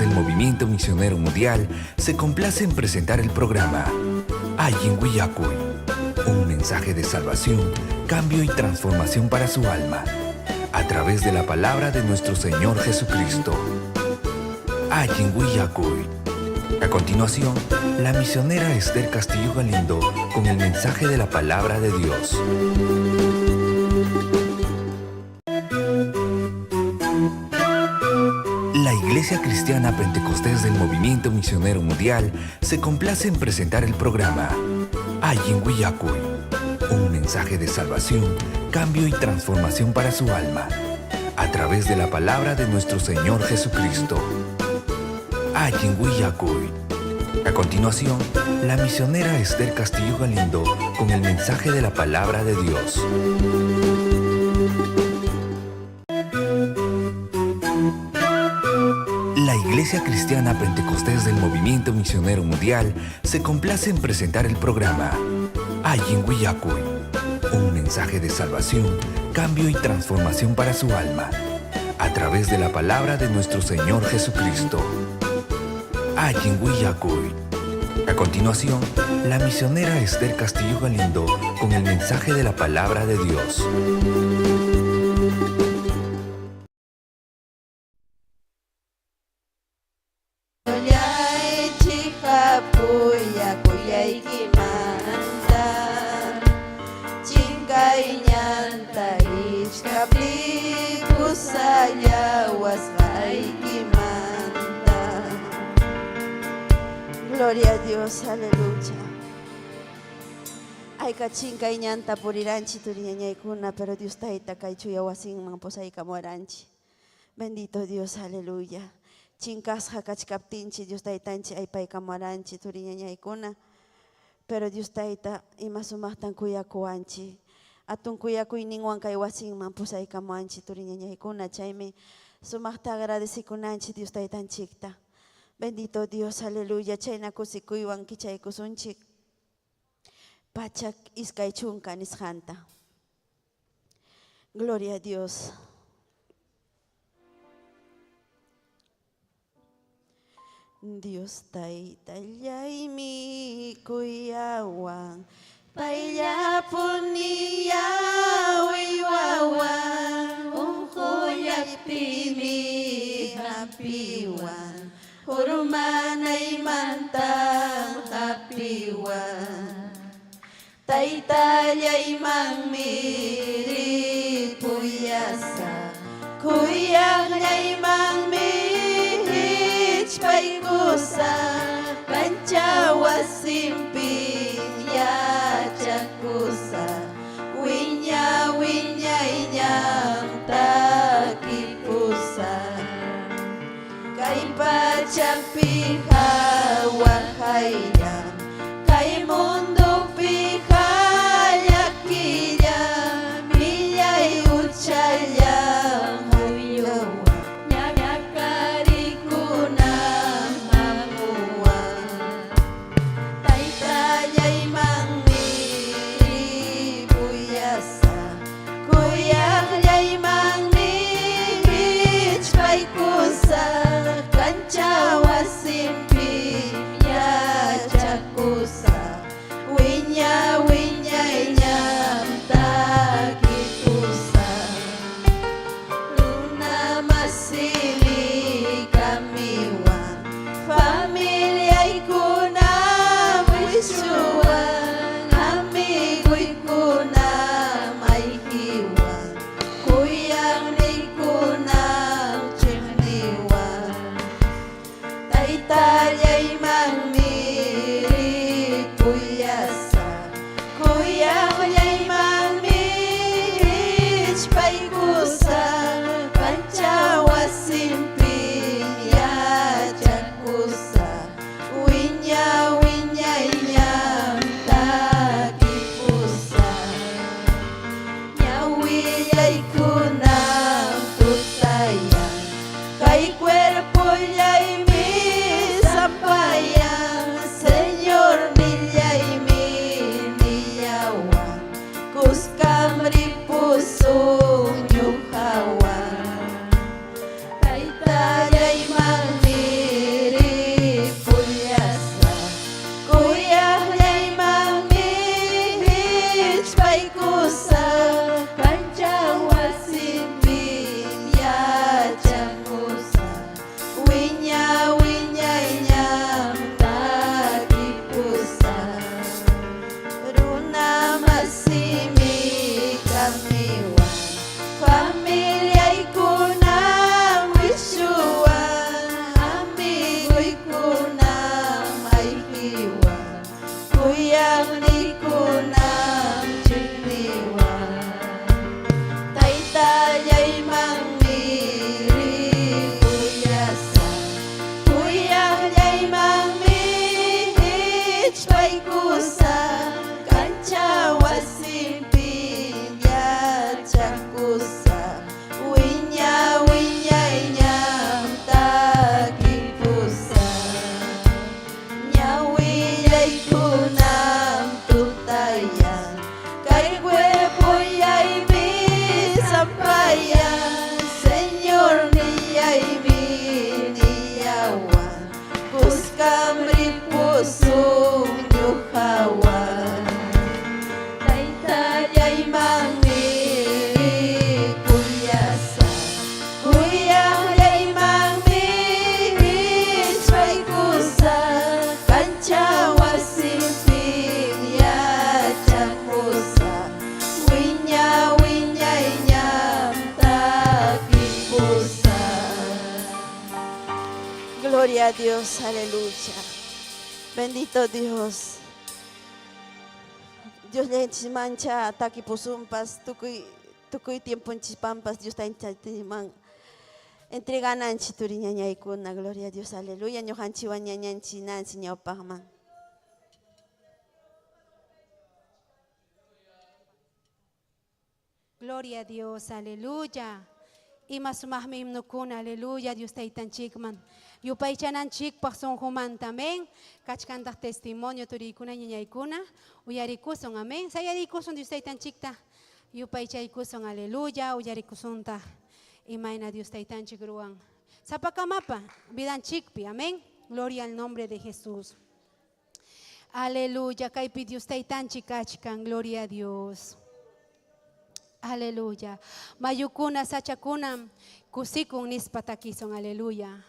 del Movimiento Misionero Mundial se complace en presentar el programa Ayin Willacuy, un mensaje de salvación, cambio y transformación para su alma, a través de la palabra de nuestro Señor Jesucristo. Ayin Willacuy. A continuación, la misionera Esther Castillo Galindo con el mensaje de la palabra de Dios. La Iglesia Cristiana Pentecostés del Movimiento Misionero Mundial se complace en presentar el programa Ayin Willacuy, un mensaje de salvación, cambio y transformación para su alma, a través de la palabra de nuestro Señor Jesucristo. Ayin Willacuy. A continuación, la misionera Esther Castillo Galindo con el mensaje de la palabra de Dios. La Iglesia Cristiana Pentecostés del Movimiento Misionero Mundial se complace en presentar el programa Ayin Willacuy, un mensaje de salvación, cambio y transformación para su alma, a través de la palabra de nuestro Señor Jesucristo. Ayin Willacuy. A continuación, la misionera Esther Castillo Galindo con el mensaje de la palabra de Dios. Gloria a Dios, aleluya. Ay kachinka iñanta puriranchi turiñañaykuna, pero Dios taita kaychuya wasinman posayka moranchi. Bendito Dios, aleluya. Chinkasqa kachkaptinchi Dios taitanchi aypayka moranchi turiñañaykuna, pero Dios taita ima sumaqtan kuyakuwanchi. Atun kuyakuyninwan kay wasinman posayka moranchi turiñañaykuna, chaymi sumaqta agradecikunanchi Dios taitanchikta. Bendito Dios, aleluya. Chayna kusikuywan kichaykusunchik pachak iskay chunka nisqanta. Gloria a Dios. Dios taytallaymi kuyawan payllapuniya wiwawan unquyaptimi hapiwan Hurumanay mantang hapiwan Taytallay mangmirit puyasa Kuyakñay mangmihich paykusa Kanchawasimping yachakusa Wiña wiñayñang takipusa Kay pachang pihawahaya Kay mundo pihayakilla Millay uchayang huyawa Ñañakarikunang hamuwan Taytallay mangmiri puyasa Kuyakllay mangmihich paykusa Kanchawasimpi yachakusa Gloria a Dios, aleluya. Bendito Dios. Dios le mancha ataki pusumpas, tukuy tiempo pampas, Dios está en entregan anchi turiñañaykuna, gloria a Dios, aleluya. Ñujanchi wañañanchi nansi ñawpaqman. Gloria a Dios, aleluya. Ima sumahmi imnukuna, aleluya, Dios taytanchikman. Yupaychananchikpaq sunquman tamén. Kachkantaq testimonio turikuna ñañaykuna. Uyarikusun, amén. Sayarikusun Dios taytanchikta. Yupaychaykusun, aleluya. Uyarikusunta. Imayna Dios taytanchik ruwan. Sapakamapa, vidanchikpi, amén. Gloria al nombre de Jesús. Aleluya. Kaypi Dios taytanchik kachkan, gloria a Dios. Aleluya. Mayukuna sachakuna kusikun nispatakison. Aleluya.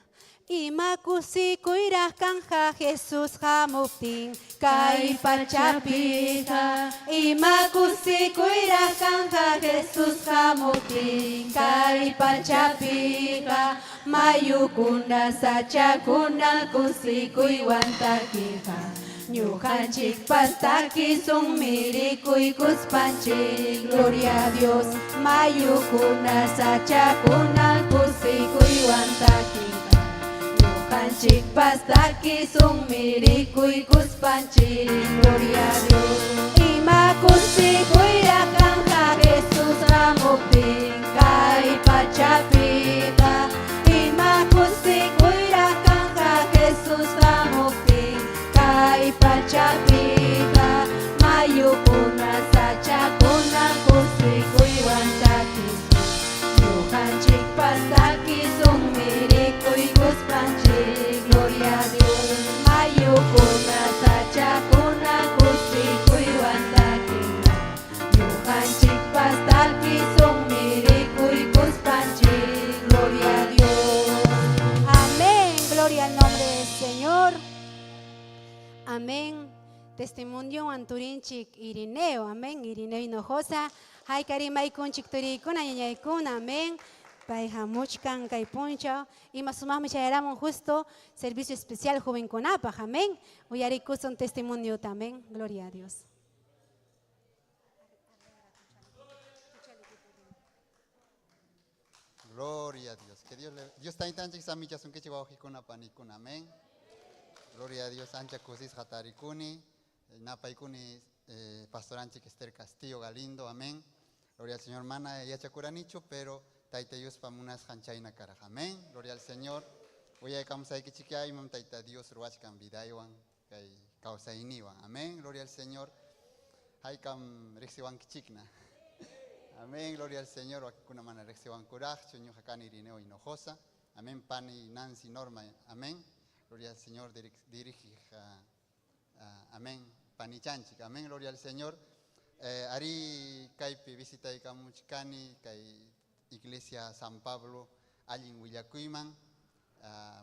Ima kusikuirah kanja Jesús hamuptin kay pachapika. Ima kusikuirah kanja Jesús hamuptin kay pachapika. Mayukuna sachakuna kusikuiwantakika. Ñujanchik pastaki son mirikuy kuspanchik, gloria a Dios. Mayukuna sachakuna kusikuy wantakika. Ñujanchik pastaki son mirikuy kuspanchik, gloria a Dios. Ima kusikuyraq kanja Jesús hamuptin kay pachapika. Ima kusikuyraq kanja Jesús hamuptin kay pachapika. Mayukuna sachakuna kusikuy wantakika. Ñujanchik pastaki son mirikuy kuspanchik, gloria a Dios. Mayukuna sachakuna kusikuy wantakika. Ñujanchik pastaki son mirikuy kuspanchik, gloria a Dios. Amén, gloria al nombre del Señor. Amén. Testimonio anturinchik Irineo. Amén. Irineo Hinojosa. Hay karimaikunchik turikuna ñañaykuna. Amén. Paijamuchkan kay puncho. Y más sumamos chayaramun justo servicio especial joven conapaj. Amén. Uyarikuson testimonio también. Gloria a Dios. Gloria a Dios. Que Dios está en tan chiquita son que chihuahua con panicuna. Amén. Gloria a Dios. Ancha cosis hataricuni. Napaicuni pastoranchi Esther Castillo Galindo. Amén. Gloria al Señor. Mana ya chacuranicho, pero taita Dios pamunas hanchaina cara. Amén. Gloria al Señor. Voy a camusai que chiquia y mam taita Dios ruachkan vidaiwan kay causainiwan. Amén. Gloria al Señor. Haikam rexiwan kichikna. Amén, gloria al Señor. Wakuna mana rexiwan kuraj, chuño hakani Irineo Hinojosa. Amén, Pani Nancy Norma. Amén. Gloria al Señor. Dirige amén. Pani Chanchik. Amén, gloria al Señor. Ari kaipi visita ikamuchkani kay Iglesia San Pablo allin Willakuyman.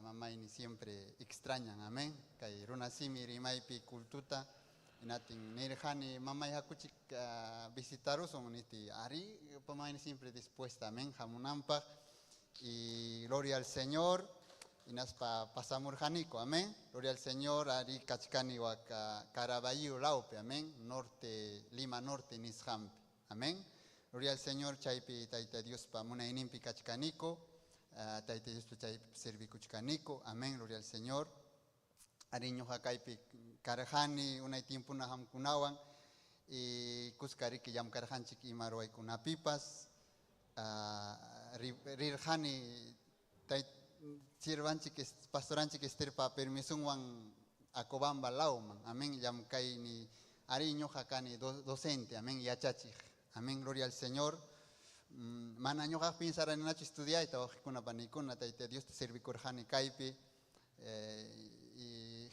Mamaini siempre extrañan. Amén. Kay runasimi rimaipi kultuta. Natin nirjani mamay hakuchik visitaros son niti ari pamain siempre dispuesta. Amén. Jamunampa y gloria al Señor. Y nas pasamurjanico. Amén. Gloria al Señor. Ari kachkani waka Caraballo Laupe. Amén. Norte Lima Norte Nishampi. Amén. Gloria al Señor. Chaypi taita Dios pa muna inimpi kachkanico. Taita Dios pa chaypi servicuchkanico. Amén. Gloria al Señor. Ariño hakaipi karajani unay tiempo na hamkunawan y kuskari ki yam karajanchik imarway kunapipas rirjani tay sirvanchik pastoranchik estirpa permisun wan akobamba lauman. Amén. Yam kay ni ariño hakani docente. Amén. Yachachik. Amén. Gloria al Señor. Manaño hak pensar en nacho estudiar y kuna panikuna taite Dios te servikurjani kaipi y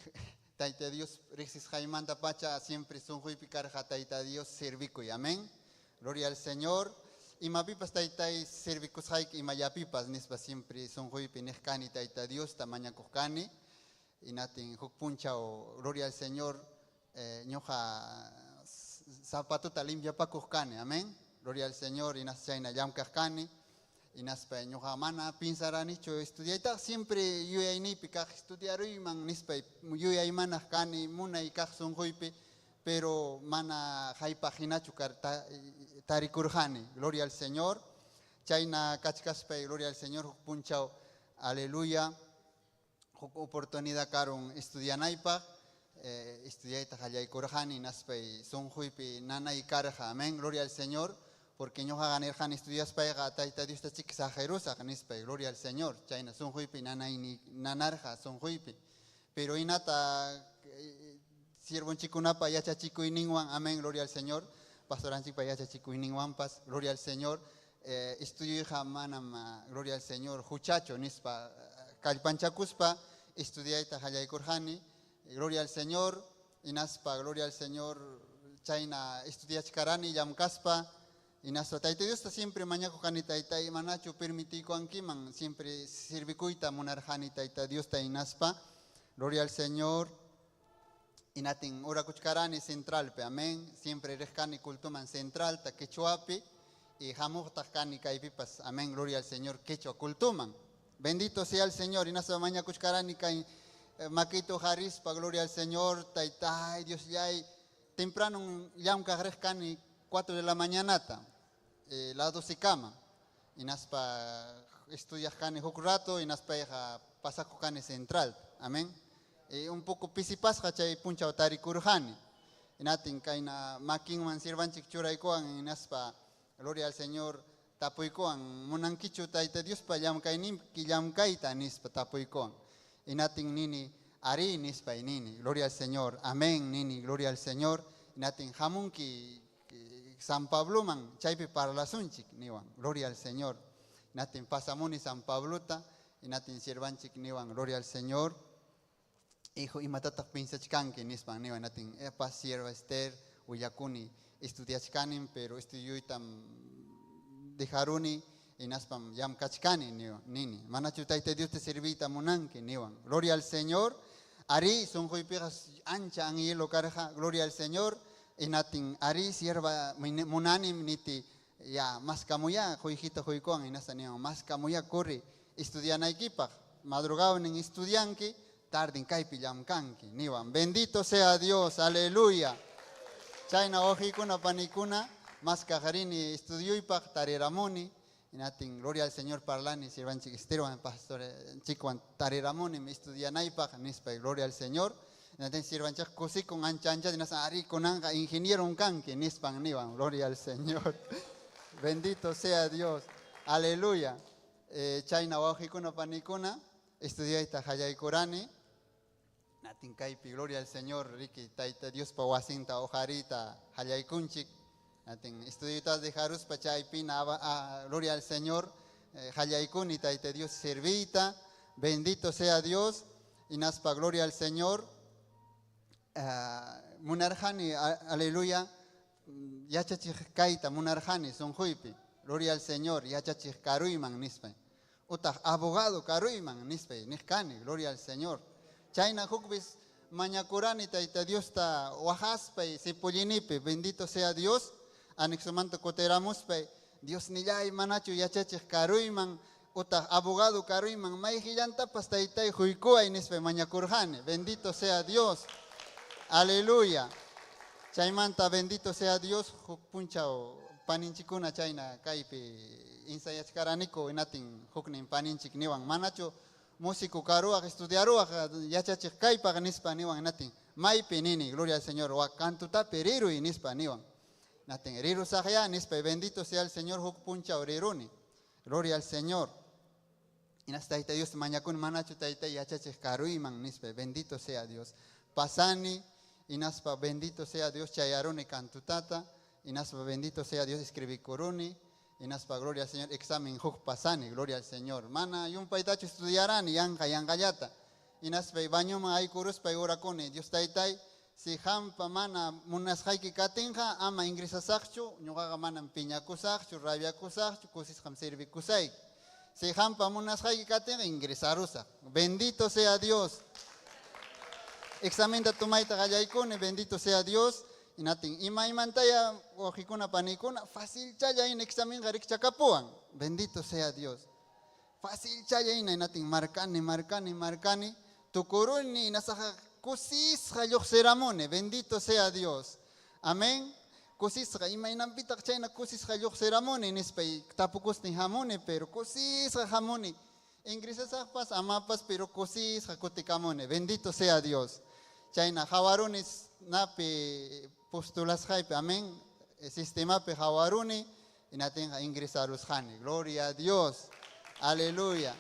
taita Dios rexis jaimanta pacha siempre son juipicar taita Dios servico y amén. Gloria al Señor. Y mapipas taita servicos haik y mayapipas nispa siempre son juipi neskani taita Dios tamaña kokani y natin hukpuncha o gloria al Señor ñoja zapatuta limpia pa kokani. Amén. Gloria al Señor y naschaina yam kakani Inaspa ñuqa mana pensaranichu estudiayta siempre yuyaynipi kaq estudiaruyman nispa yuyaymanaq kani munay kaq sunquypi pero mana haypajinachu tarikurjani. Gloria al Señor. Chayna kachkaspay, gloria al Señor, huk punchaw, aleluya. Huk oportunidad karon estudianaypaq, estudiayta qallaykurjani naspay sunquypi nanay karja. Amén, gloria al Señor. Porque ñuqa ganirjan estudiaspayqa tayta Dios tachik sajerusaq nispay, gloria al Señor. Chayna sunquypi nanay nanarja sunquypi. Pero inata siervonchikunapa yachachikuyninwan, amén, gloria al Señor. Pastoranchikpa yachachikuyninwanpas, gloria al Señor. Estudiuyqa manam, gloria al Señor, huchacho nispa kallpanchakuspa estudiayta qallaykurjani, gloria al Señor. Inaspa, gloria al Señor, chayna estudiachkarani llamkaspa. Inaspa tayta Dios siempre mañakuqani tayta manachu permitikuankiman siempre sirvikuyta munarjani tayta Dios inaspa, gloria al Señor. Inatin urakuchkarani centralpe, amén. Siempre rejkani kultuman central ta quechuapi y hamuqtaqkani kaypipas, amén, gloria al Señor, quechua kultuman. Bendito sea el Señor. Inaspa mañakuchkarani kay maquito jarispa, gloria al Señor, tayta Dios yay temprano llamka rejkani 4 de la mañanata. La 12 cama. Inaspa estudias kani huk rato, inaspa pasaku kani central, amén. Un poco pisipasqa chay punchaw tarikurjani. Inatin kayna makinman sirvanchik churaykuan inaspa gloria al Señor tapuykuan munankichu tayta Diospa llamkayta nispa tapuykuan. Inatin nini ari nispa nini, gloria al Señor, amén nini, gloria al Señor. Inatin hamunki San Pablo man chaypi parlasunchik niwan, gloria al Señor. Inatin pasamuni San Pablota, inatin sirvanchik niwan, gloria al Señor. Hijo imatatak pinsachkanki nispan niwan inatin epa sierva Esther uyakuni estudiachkanin pero estudiuytam dejaruni inaspam yamkachkani nini. Manachu tayta Dios te servita munanki niwan, gloria al Señor. Ari sunquypiqas ancha anhielo karja, gloria al Señor. Inatin ari sierva munanim niti ya mas kamuya hujita hujkuan inasa niwan mas kamuya corri estudianaykipaq madrugawan en estudianki tarde kaypi llamkanki niwan. Bendito sea Dios, aleluya. Chayna ojikuna panikuna mas kajarini estudiuypaq tariramuni inatin gloria al Señor parlani sirvanchik esteruan pastor chikwan tariramuni estudianaypaq nispa gloria al Señor. Inatin sirvanchik kusikun ancha ancha dinasa ari kunanga ingeniero kanki nispan niwan, gloria al Señor. Bendito sea Dios, aleluya. Chayna ojikuna panikuna estudiayta qallaykurani. Natin kaypi, gloria al Señor, riki tayta Dios pa wasinta ojarita qallaykunchik. Natin estudiutas de Jaruspa chaypina, gloria al Señor, qallaykuni tayta Dios servita. Bendito sea Dios, inaspa gloria al Señor. Munarjani, aleluya, yachachik kaita munarjani sonjuipi, gloria al Señor, yachachik karuyman nispa. Utah abogado karuyman nispa, nihkani, gloria al Señor. Chayna hukbis mañakurani tayta Dios ta wahaspa y sipullinipi, bendito sea Dios. Anexomanto koteramuspa, Dios nillay manachu yachachik karuyman, utah abogado karuyman, maijillantapas taytay huykua nispa mañakurjani, bendito sea Dios. Aleluya. Chaymanta bendito sea Dios, punchao paninchikuna chayna kaypi insayachkaraniko inatin huknin paninchik niwan manacho músico karuak estudiaruak yachachik kaypaq nispa niwan inatin maypi nini, gloria al Señor, wa cantutapi riruy nispa niwan inatin rirusaqya nispa bendito sea el Señor huk punchao riruni, gloria al Señor. Inas tayta Dios mañakun manacho tayta yachachik karuyman nispa bendito sea Dios. Pasani inaspa bendito sea Dios chayaruni cantutata, inaspa bendito sea Dios escribikuruni, inaspa gloria al Señor examen huk pasani, gloria al Señor. Mana yun paitacho estudiarani yankayata, inaspa bañuma ay kuruspa yurakuni, Dios taytay, si hampa mana munasjayki katinja ama ingresasakchu, ñuqaqa manan piñakusakchu, rabiakusakchu, kusisham servikusay. Si hampa munasjayki katinja ingresarusak. Bendito sea Dios. Examen da tumaita gallaykuni, bendito sea Dios. Inatin, imantaya wajikuna panikuna, fácil chaya in examen garik chakapuan. Bendito sea Dios. Fácil chaya in inatin, marcani. Tukuruni nasaja kusis hayok seramone. Bendito sea Dios. Amén. Kusis imainan pitak chayna kusis hayok seramone. Nispay tapukus ni hamone, pero kusis hamone. Ingresas pas amapas, pero kusis hakutikamone. Bendito sea Dios. Chayna jawarunis nape postulas hype, amén. Sistema pe jawaruni y natenga ingresar los jani. Gloria a Dios. Aleluya.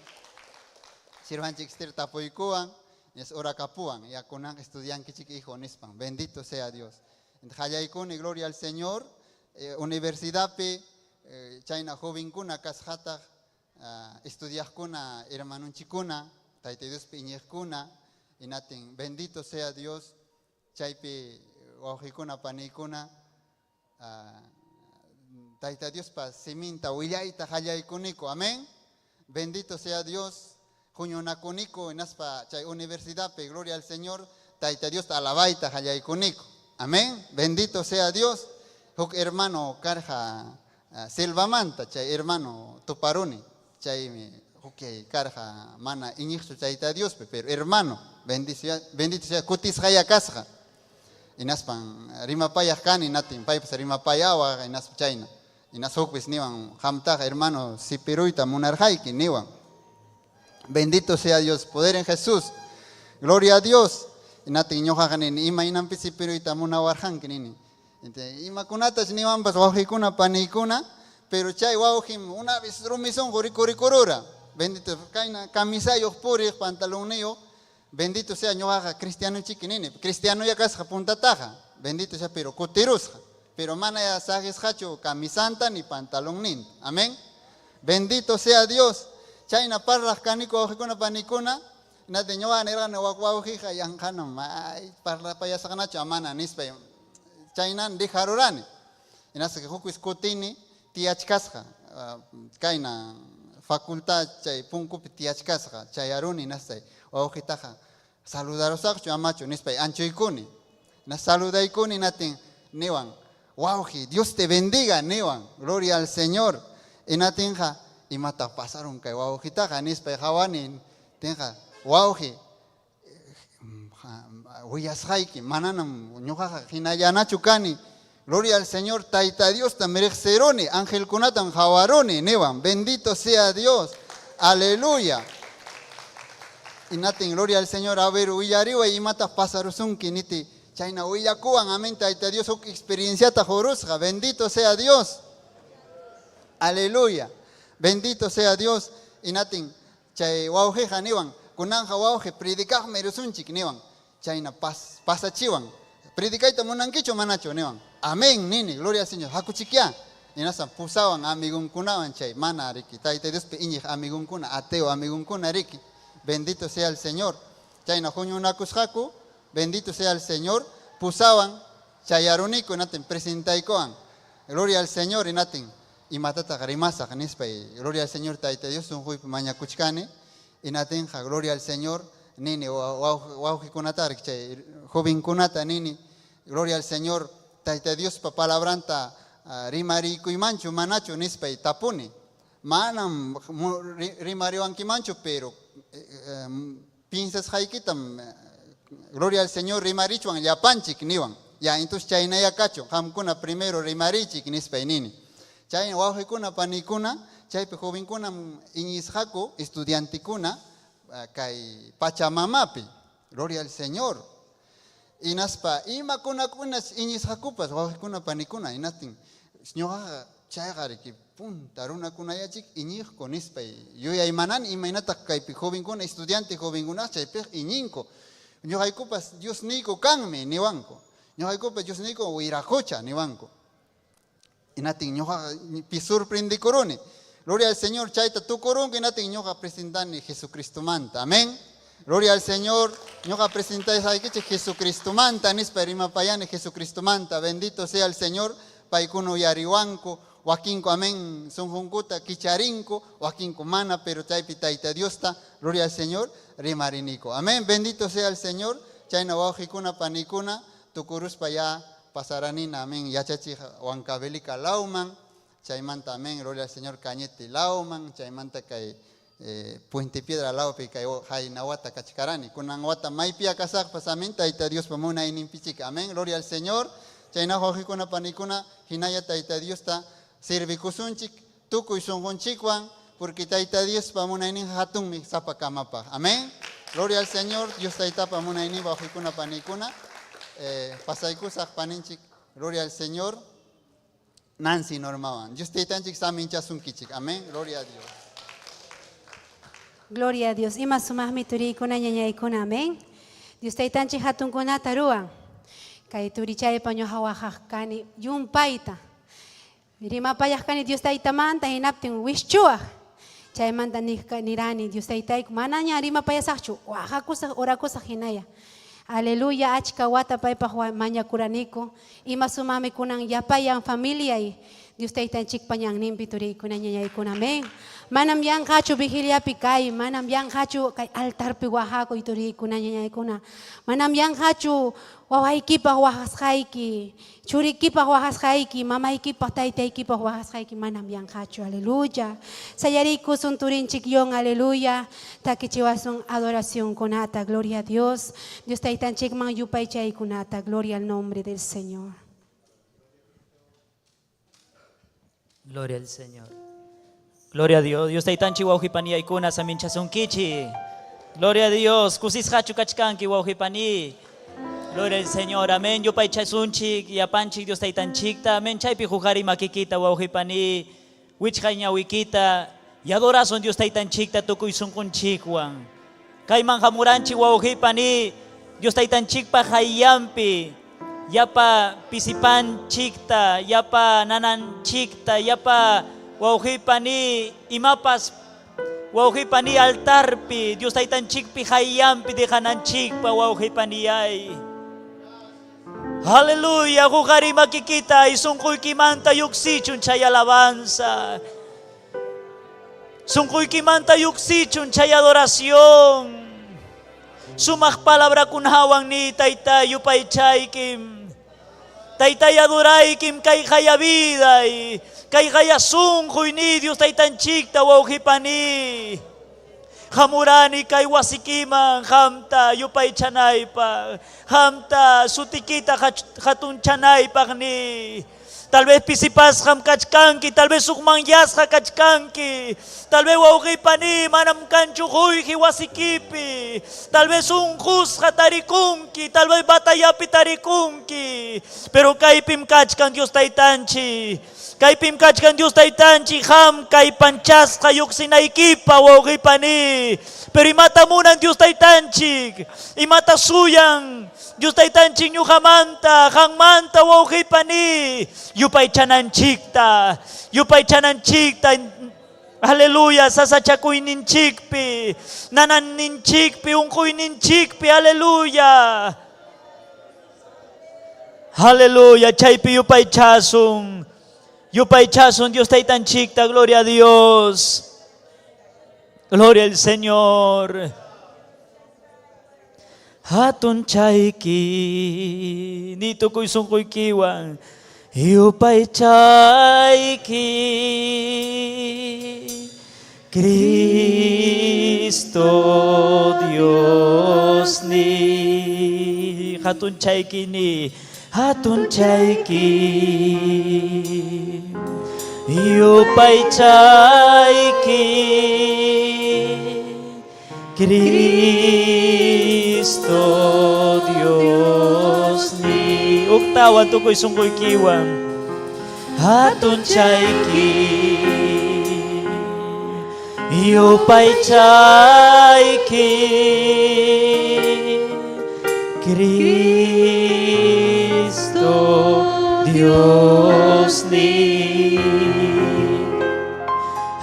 Sirvan chixter tapoikuan, es ora kapuan, ya kunan estudian kichik hijo nispan. Bendito sea Dios. Hayaikuni, gloria al Señor. Universidad pe chayna joven kuna kasjata estudiar kuna hermanun chikuna, taite Dios piñez kuna. Y natin, bendito sea Dios, chaype wajikuna panikuna, taita Dios pa siminta willaita hayaykuniko, amén. Bendito sea Dios, juñonakuniko en aspa chay universidad pe gloria al Señor, taita Dios alabaita hayaykuniko, amén. Bendito sea Dios, huk hermano karja silvamanta, chay hermano tuparuni, chay okay, carja mana iñixo chaita Dios, pero hermano, bendito sea, kutis haya kasja. Inaspan rimapaya kani natin, paipas rimapayawa inas chaina. Inas hukis niwan hamtaj hermano sipiruita munarjaiki niwan. Bendito sea Dios, poder en Jesús. Gloria a Dios. Inatin ñojajanin ima inampi sipiruita munawarjan kinini. Ima kunatas niwan pas wajikuna panikuna, pero chay wajim una vez rumison kurikurura. Bendito, kaina camisa yo puri pantaloneo. Bendito sea ñojaja cristiano chiquinini. Cristiano ya casa punta taja. Bendito sea, pero coterusja. Pero mana ya sajes hacho camisanta ni pantalón nin. Amén. Bendito sea Dios. Chayna parras canico ojikuna panikuna. Na de ñoja nera ne wakwawjija yanjana mai parla payasaganacho amana nispe. Chayna dijarurani. Inasa que jukuis kutini tiachkasja. Kaina facultad chay punkupi tiachkasja. Chayaruni nasay. Ojitaja. Saludaros a amacho nispay anchoikuni. Na saludaikuni natin niwan. Wauji, Dios te bendiga niwan. Gloria al Señor. Y natinja y mata pasaron kay waujitaja nispay hawanin tinja. Wauji. Huyashaiki mananam ñujaja hinayana chukani. Gloria al Señor, taita Dios tamerexeroni, ángel kunatan jawaroni niwan. Bendito sea Dios. Aleluya. Y natin, gloria al Señor, a ver, huyariwa y mata pasarusun kiniti, chayna huyakuan, amén, taita Dios, experiencia tajorusja, bendito sea Dios. Aleluya. Bendito sea Dios. Y natin, chay waujeja niwan, kunanja wauje, predicaj merusunchik niwan, chayna pasachiwan, predicaita monanquicho manacho niwan. Amén, nini, gloria al Señor, hakuchikia. Y nasan pusawan amigun kunawan chay, mana riki, taita Dios pe iñij amigun kuna, ateo amigun kuna riki. Bendito sea el Señor. Chayna juñunakushaku, bendito sea el Señor. Pusawan, chayarunico, natin, presentaikoan. Gloria al Señor, y natin, y matata garimasa, nispay. Gloria al Señor, taita Dios, un juip mañakuchkane. Y natin, gloria al Señor, nini, waujikunatarik, chay, joven kunata, nini. Gloria al Señor, taita Dios, papalabranta, rimarico y mancho, manacho, nispay, tapuni. Manam, rimario anquimancho, pero piensas haikitam, gloria al Señor, rimarichuan, ya panchik niwan. Ya, entonces chayna ya cacho, hamkuna primero rimarichik nispainini. Chayna wajikuna panikuna, chaype jovenkuna iñishaku, estudiantikuna, kay Pachamamapi, gloria al Señor. Inaspa, ima kunakunas iñishakupas, wajikuna panikuna, inatin, señora chaygariki. Punta runa kunayachik iñijo nispay. Yo ya imanan imainata kaypi jovenkuna estudiante jovenkuna chaype iñinko. Yo haykupas Dios niko kanme niwanko. Yo haykupas Dios niko huirajocha niwanko. Inatin ñoja pi sorprendi corone. Gloria al Señor chayta tu coron que inatin ñoja presentani Jesucristo manta. Amén. Gloria al Señor. Ñoja presenta que Jesucristo manta nispay rimapayane Jesucristo manta. Bendito sea el Señor. Paikuno yariwanko. Joaquinco, amén, son juncuta, kicharinco, Joaquinco mana, pero taipitaita Diosta, gloria al Señor, rimarinico. Amén, bendito sea el Señor, chayna wajikuna panikuna, tukurus para allá, pasaranina, amén, yachachi huancabelica lauman, chaymanta, amén, gloria al Señor, cañete lauman, chaymanta kay Puente Piedra laupe kay jainawata kachkarani, kunanwata maipia kasak pasamenta, taita Dios pamuna inimpichika, amén, gloria al Señor, chayna hojikuna panikuna, hinaya taita Dios ta servikusunchik, tukuy sungunchikwan, porque taita Dios pamuna inin hatun mi sapakamapa, amén, gloria al Señor, Dios taita pamuna inin hojikuna panikuna, pasaykusak paninchik, gloria al Señor, Nancy normawan. Dios taitanchik samincha sunkichik. Amén. Gloria a Dios. Gloria a Dios. Ima sumahmi turikuna ñañaykuna. Amén. Dios taitanchik hatunkuna taruan. Kay turichay paño hawajajkani yumpaita. Rimapayajkani Dios taitamanta hinaptin wishchuaj. Chaymanta nirani Dios taitayku manaña rimapayasaqchu. Oaxakusaq orakusaq hinaya. Aleluya, achka wata paypa mañakuraniku. Ima sumami kunan yapayan familia y Dios taitanchik pañang nimpi turikuna ñañaykuna. Amén. Manam yang hachu vigiliapi kay, manam yang hachu kay altarpi Oaxaco y turikuna ñañaykuna. Manam yang hachu wawaykipa wajasqayki, churikipa wajasqayki, mamaykipa taytaykipa wajasqayki, manam yang hachu. Aleluya. Sayarikusun turinchik yon, aleluya. Takichiwasun adoración kunata, gloria a Dios. Dios taitanchik man yupaychay kunata, gloria al nombre del Señor. Gloria al Señor. Gloria a Dios. Dios taitanchik wawqipani yaykuna saminchasunkichi. Gloria a Dios. Kusis hachu kachkanki wawqipani. Gloria al Señor, amén. Yo paichasunchik, yapanchik Dios taitanchikta, amén. Chaypi jujari makikita wawqipani, wichqay wikita, y adorason Dios taitanchikta tukuy sunqunchikwan. Kayman hamuranchik wawqipani, Dios taitanchikpa hayyampi, yapa pisipanchikta, yapa nananchikta, yapa wawqipani imapas wawqipani altarpi, Dios taitanchikpi hayyampi dejananchikpa wawqipani ay. Aleluya, jujari makikita y sunquykimanta yuksichun chay alabanza. Sunquykimanta yuksichun chay adoración. Sumaq palabra kunhawan ni taytay yupaychaykim. Taytay adoraykim kay haya vida y kay haya sunquy ni Dios taytanchikta wawqipani. Hamurani kay wasikiman hamta yupaychanaypa, hamta sutikita hatunchanaypaq ni. Tal vez pisipas ham kachkanki, tal vez sukmanyasqa kachkanki, tal vez wawqipani manam kanchu huyji wasikipi, tal vez unqusqa tarikunki, tal vez batayapi tarikunki, pero kaypim kachkan Dios taytanchik. Kaypim kachkan Dios taytanchik ham kay panchasqa lluqsinaykipa wawqipani. Pero imata munan Dios taytanchik, imata suyan Dios taytanchik ñuqamanta, hanmanta wawqipani. Yupaychananchikta, aleluya, sasachakuyninchikpi, nananninchikpi, unquyninchikpi, aleluya. Aleluya, chaypi yupaychasun Dios taytanchikta, gloria a Dios. Gloria al Señor. Hatun chayki, ni tukuy sunquykiwan, yupaychayki. Cristo Dios ni, hatun chayki ni, hatun chayki. Yupaychayki. Cristo Dios ni. Octava tukoy sunquykiwan, hatun chayki. Yupaychayki. Cristo Dios ni.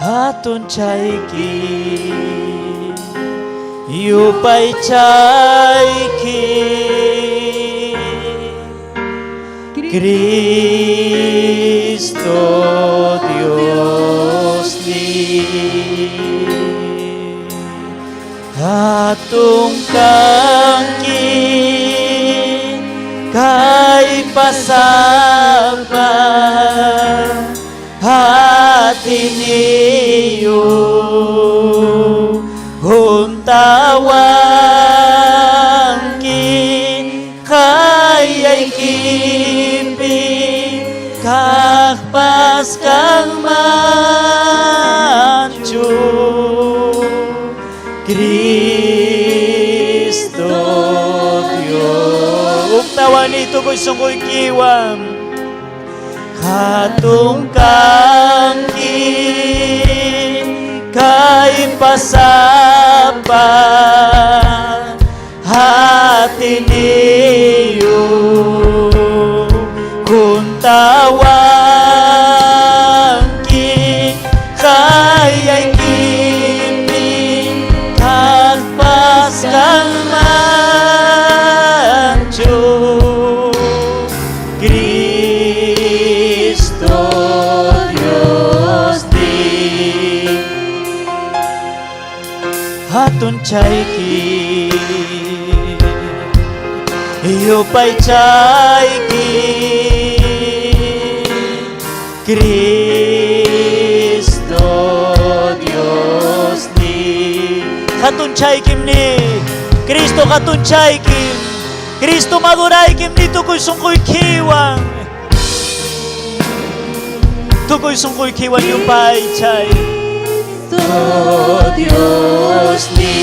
Hatun chayki. Yupaychayki. Cristo Dios ni. Hatun kanki kay pasay Kagpas kang mancho Kristo Dios Uktawan ito ko'y sungkoy kiwam Katong kangki kay pasapa hati niyo kung tawangki kaya'y kipin kagpas kang mancho Kristo Dios di hatun chay Iyo pa'y chay Kristo Dios ni hatun chay kim ni Kristo hatun chay kim Kristo maduray kim ni tukoy sungkoy kiwang tukoy sungkoy kiwang yung pa'y chay Dios ni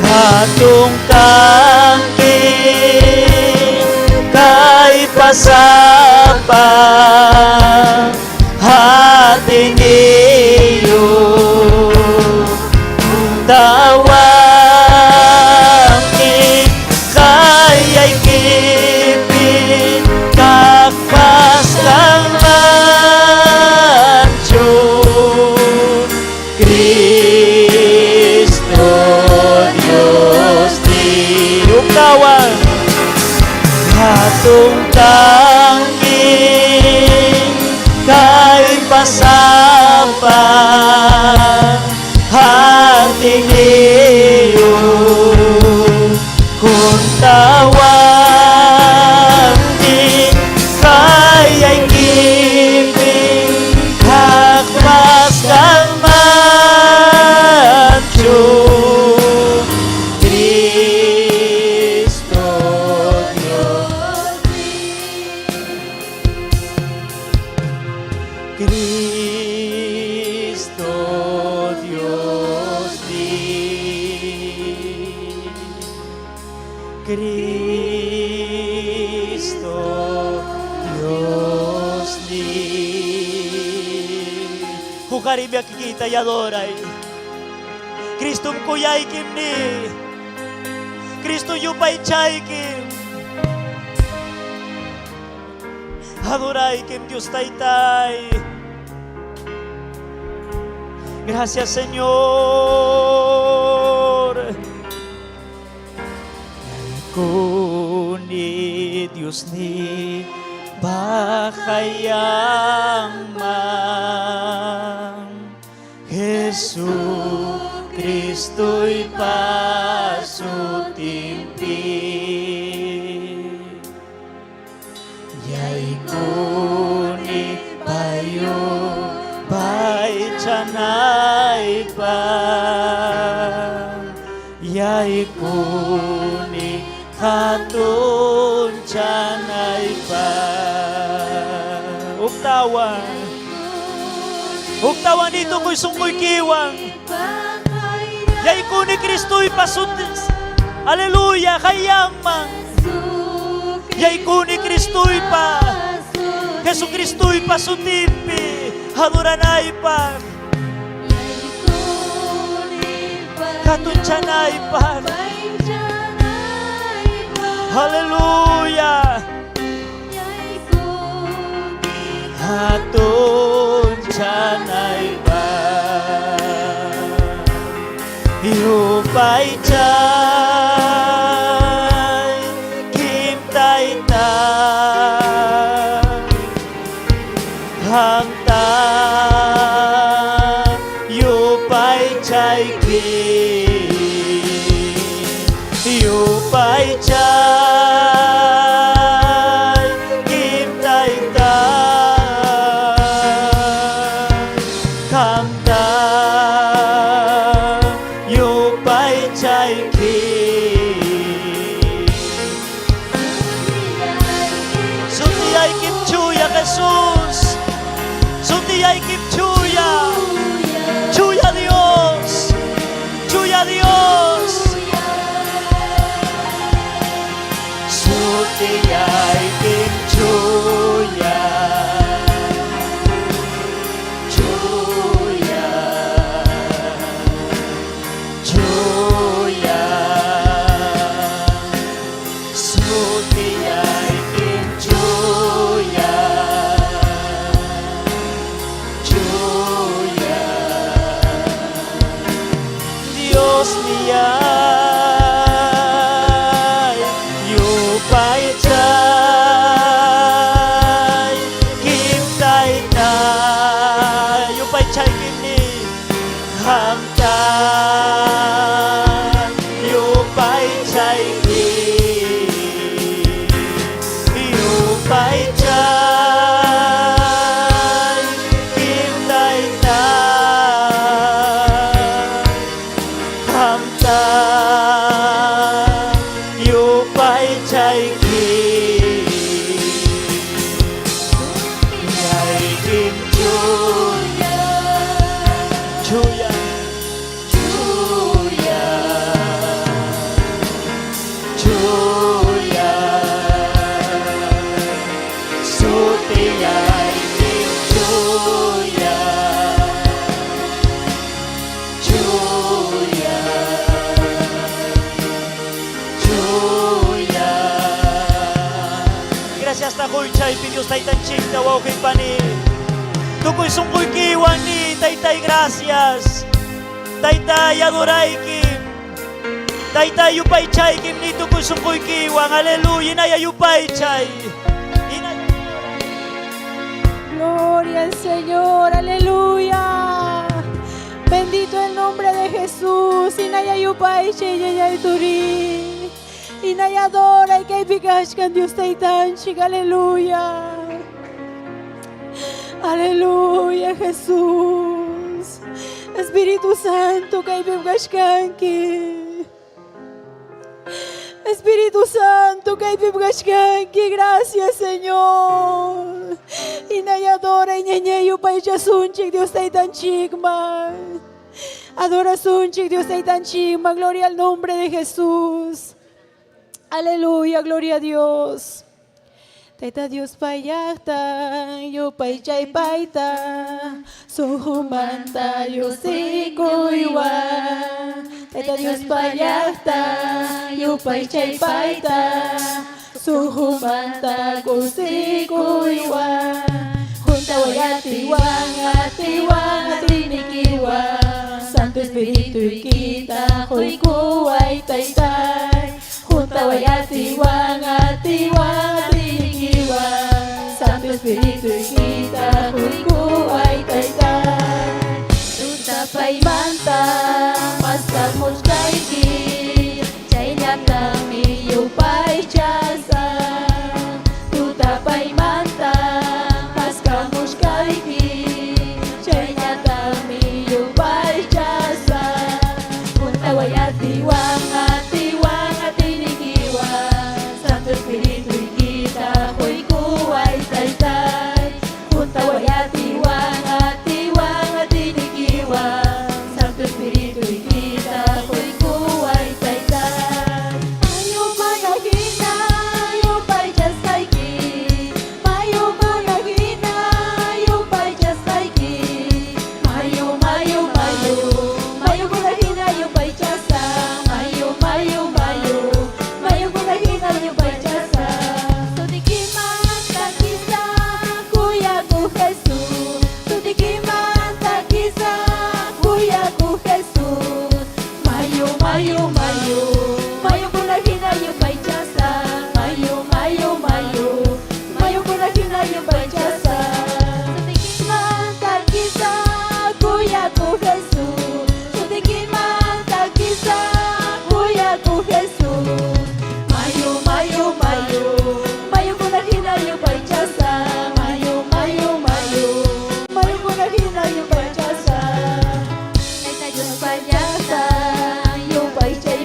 Katong kangki kay pasapa hati niyo tawangki kaya'y kipin kagpas kang mancho Kristo Dios di uktawan hatong tanging kay pasapa hati niyo kung tawangin kaya'y kipin kagpas kang mancho Kristo Dios Kristo Dios Cristo Dios Hukaribya kikita yadoray Kristo mkuyay kim ni Kristo yupay chay kim Adoray kim Dios taytay Gracias Señor Kuni Dios ni bakayang man Jesu Kristo'y pasutimpi Yay kuni payo bay chanay pa Yay kuni hatun chanay pa Uktawan dito ko'y sungkoy kiwang Yay kuni Kristo'y pasutis Aleluya kayang man Yay kuni Kristo'y pa Jesu Kristo'y pasutimpi Haduranay pa Katunchanay pa Hallelujah Katunchanay pa Yupay chay Kim tay tay Hangta Yupay chay kim Yupay chay Kim tay tay Kangta Yupay chay kim Sutiyay kim chuya Jesús. Sutiyay kim chuya. Chuya Dios. Chuya Dios. Sutiyay kim chuya. Chuya. Chuya. Sutiyay kim chuya. Chuya. Dios niyay yupay chay kim tay na yupay chay kim ni ham tan yupay chay kim yupay chay kim tay na ham tan yupay chay kim chay kim chuya chuya chuya chuya sutiyay kim chuya chuya chuya. Gracias takoy chay Dios taytan chikta wawkay pani. Tukoy sungkoy kiwan ni taytay gracias. Taytay adorayki. Taytay yupay chay kim ni tukoy sungkoy kiwan. Aleluya inaya yupay chay. Gloria al Señor, aleluya. Bendito el nombre de Jesús. Inaya yupay cheyay turi. Inaya adora y que picashkan Dios taitanchik, aleluya. Aleluya, Jesús. Espíritu Santo, que picashkanki. Espíritu Santo, que picashkanki. Gracias, Señor. Inayadora y ñeñeyo paichasunchik Dios taitanchikma. Adorasunchik Dios taitanchikma. Gloria al nombre de Jesús. Aleluya, gloria a Dios. Taita Dios payata, yo paychay paita, suhumanta yo sikuiwa. Taita Dios payata, yo paychay paita, suhumanta ko sikuiwa. Junta wayatiwang atinikiwa, Santo Espíritu ikita hoy kuway taytay. Junta wayatiwang atinikiwa, Santo Espíritu ikita hoy kuway taytay. Tutapay manta masamos kayki, chay nyatami yupay chasa. Tutapay manta masamos kayki, chay nyatami yupay chasa. Junta wayatiwang atinikiwa, Santo Espíritu ikita hoy kuway taytay. Junta wayatiwang atinikiwa, Santo Espíritu ikita hoy kuway taytay. Mayo managina yupay chasayki, mayo managina yupay chasayki, mayo managina yupay chasa, mayo managina yupay chasa. Tudikiman takisa kuya ku Jesus, tudikiman takisa kuya ku Jesus. Mayo managina yupay chasa, mayo managina yupay chasa. Tudikiman takisa kuya ku Jesus, tudikiman takisa kuya ku Jesus. Mayo managina yupay chasa, mayo managina yupay chasa. Taita Diyos panyasa, yupay chay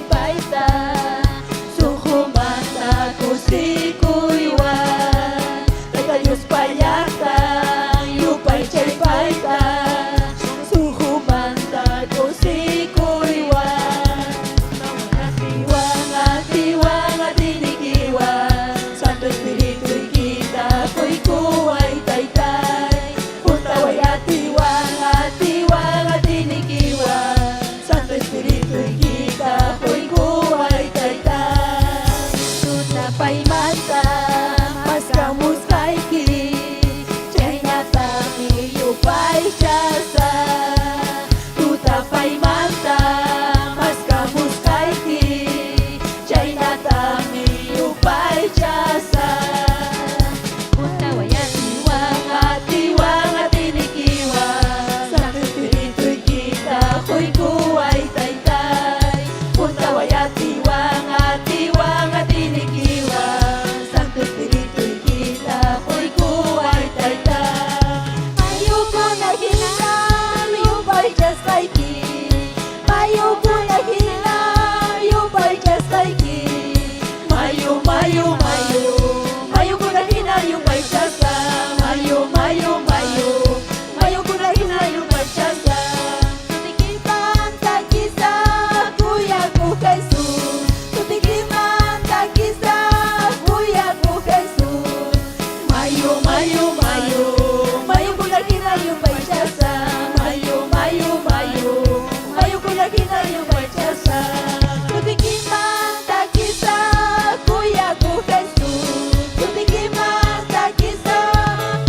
Jesús. Sutikiman takisa kuyaku Jesús. Mayu, mayu, mayu, mayu kulakina yupaichasa. Mayu, mayu, mayu, mayu kulakina yupaichasa. Sutikiman takisa kuyaku Jesús. Sutikiman takisa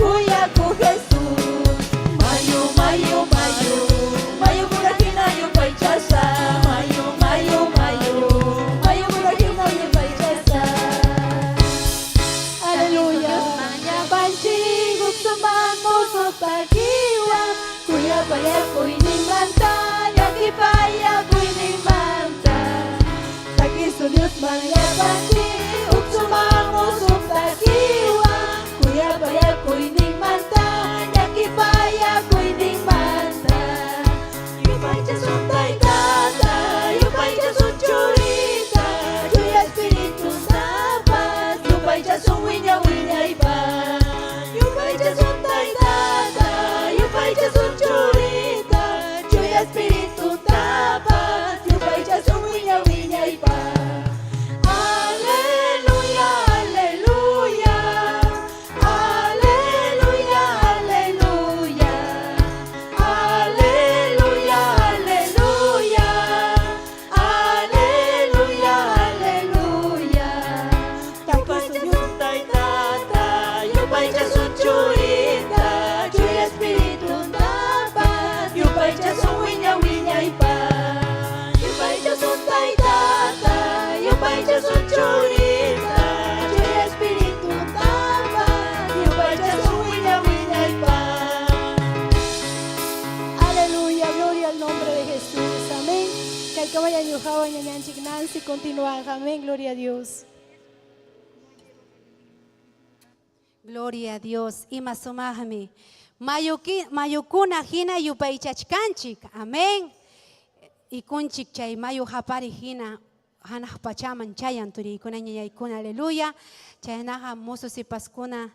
kuyaku Jesús. Mayu, mayu, mayu, mayu kulakina yupaichasa. Mayu, mayu, mayu, mayu kulakina yupaichasa. Aleluya. Pancing uksuman musuk takiwa. Kuya paya kuini manta, yaki paya kuini manta. Taki sudius manya pancing uksuman musuk takiwa. Kuya paya kuini manta, yaki paya kuini manta. Yupacha suntai tata, yupacha sunchurita, Chuya espiritu napas, yupacha sunwinya winya ipa. Yupacha suntai tata, yupacha sunchurita, Chuya espiritu napas, yupacha sunwinya winya ipa. Aleluya, aleluya, aleluya, aleluya, aleluya, aleluya, aleluya, aleluya. Tapos yuntay tata, yupay cha sunchurita, Chuya espiritu napas, yupay cha sunwinya winya ipa. Yupay cha suntay tata, yupay cha sunchurita, Chuya espiritu napas, yupay cha sunwinya winya ipa. Aleluya, gloria al nombre de Jesús, amén. Kay kawayan yuhawan niya niyan chik Nancy, continúan, amén, gloria a Dios. Gloria a Dios. Ima sumahmi. Mayukuna hina yupaychachkanchik. Amén. Y kunchik chay mayu hapari hina hanah pachaman chayan turikuna ñayaykuna. Aleluya. Chaynaha musus y paskuna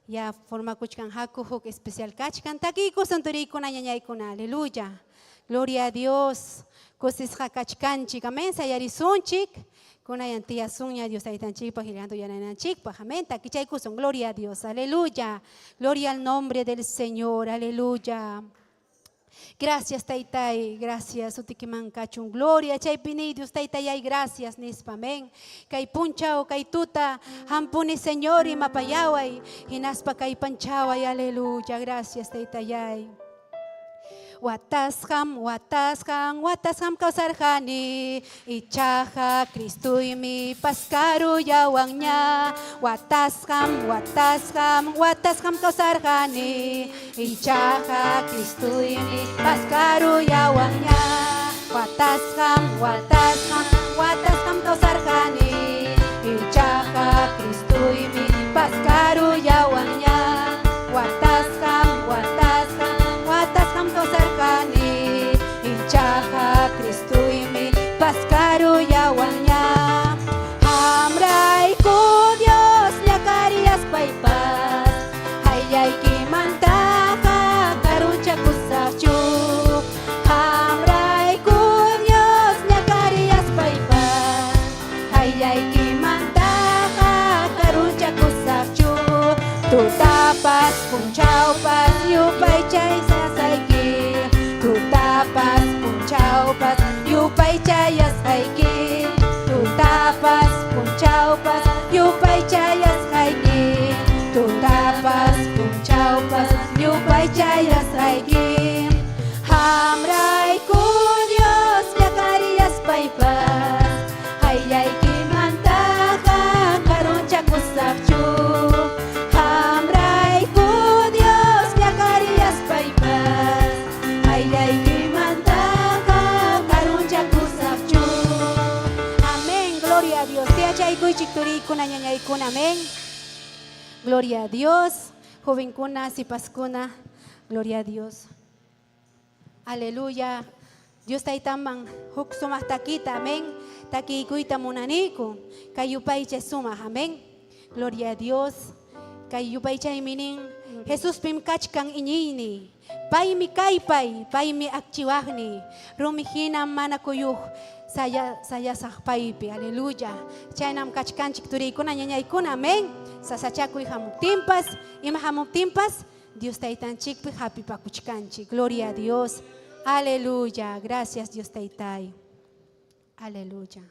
ya forma kuchkan hakuhuk especial kachkan. Taki kusan turikuna ñayaykuna. Aleluya. Gloria a Dios. Kusis hakachkanchik. Amén. Sayarisunchik. Kuna yantia sunya Dios aitanchik pa hilando yananchik pa amén. Takichay kuson. Gloria a Dios. Aleluya. Gloria al nombre del Señor. Aleluya. Gracias, Taitai, gracias, Utikiman Kachun, gloria, Chay Pini, Dios Taitayay, gracias, Nispa, amén. Kay punchao, kay tuta, hampuni Señor y mapayaway, hinaspa kay panchaway, aleluya, gracias, Taitayay. Watasham, watasham, watasham kausarhani, ichaha Kristu imi paskaru yawangnya. Watasham, watasham, watasham kausarhani, ichaha Kristu imi paskaru yawangnya. Watasham, watasham, watasham kausarhani, ichaha Kristu imi paskaru yawangnya. Watasham, watasham, watasham kausarhani, ichaha Kristu imi paskaru yawangnya. Hamray ku Dios llakarias paypas, hayay kimantaha karuncha kusakchu. Hamray ku Dios llakarias paypas, hayay kimantaha karuncha kusakchu. Tu tapas punchaupas yupay chay sasayki. Tu tapas punchaupas yupay chay asayki. Tu tapas punchaupas yupay chay asayki. Tu tapas punchaupas yupay chay asayki. Hamray ku Dios llakarias paypas, hayay kimantaha karuncha kusakchu. Hamray ku Dios llakarias paypas, hayay kimantaha karuncha kusakchu. Amén, gloria a Dios. Tiachaykuy chikturikuna ñañaykuna, amén. Gloria a Dios. Jovenkuna, sipaskuna, gloria a Dios. Aleluya. Dios taitaman huk sumah takita, amén. Takikuita munaniku, kayupay sumah, amén. Gloria a Dios. Kayupay minin Jesús pimkachkan iñini. Pay mi kaypay, pay mi akchiwagni. Rumihina manakuyuh. saya sakpaipi, aleluya. Chaynam kachkanchik turiykuna ñañaykuna, amén. Sasachakuy hamuptimpas, ima hamuptimpas, Dios taytanchikpi hapipakuchkanchik. Gloria a Dios, aleluya. Gracias Dios taytay, aleluya.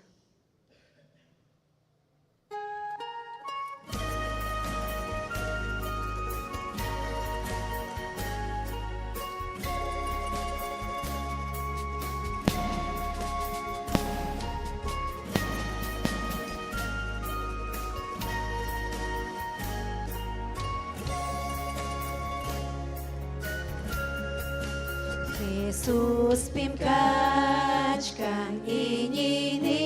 Jesus pimkachkan iñini,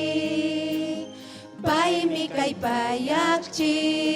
bay mi kay payakchi.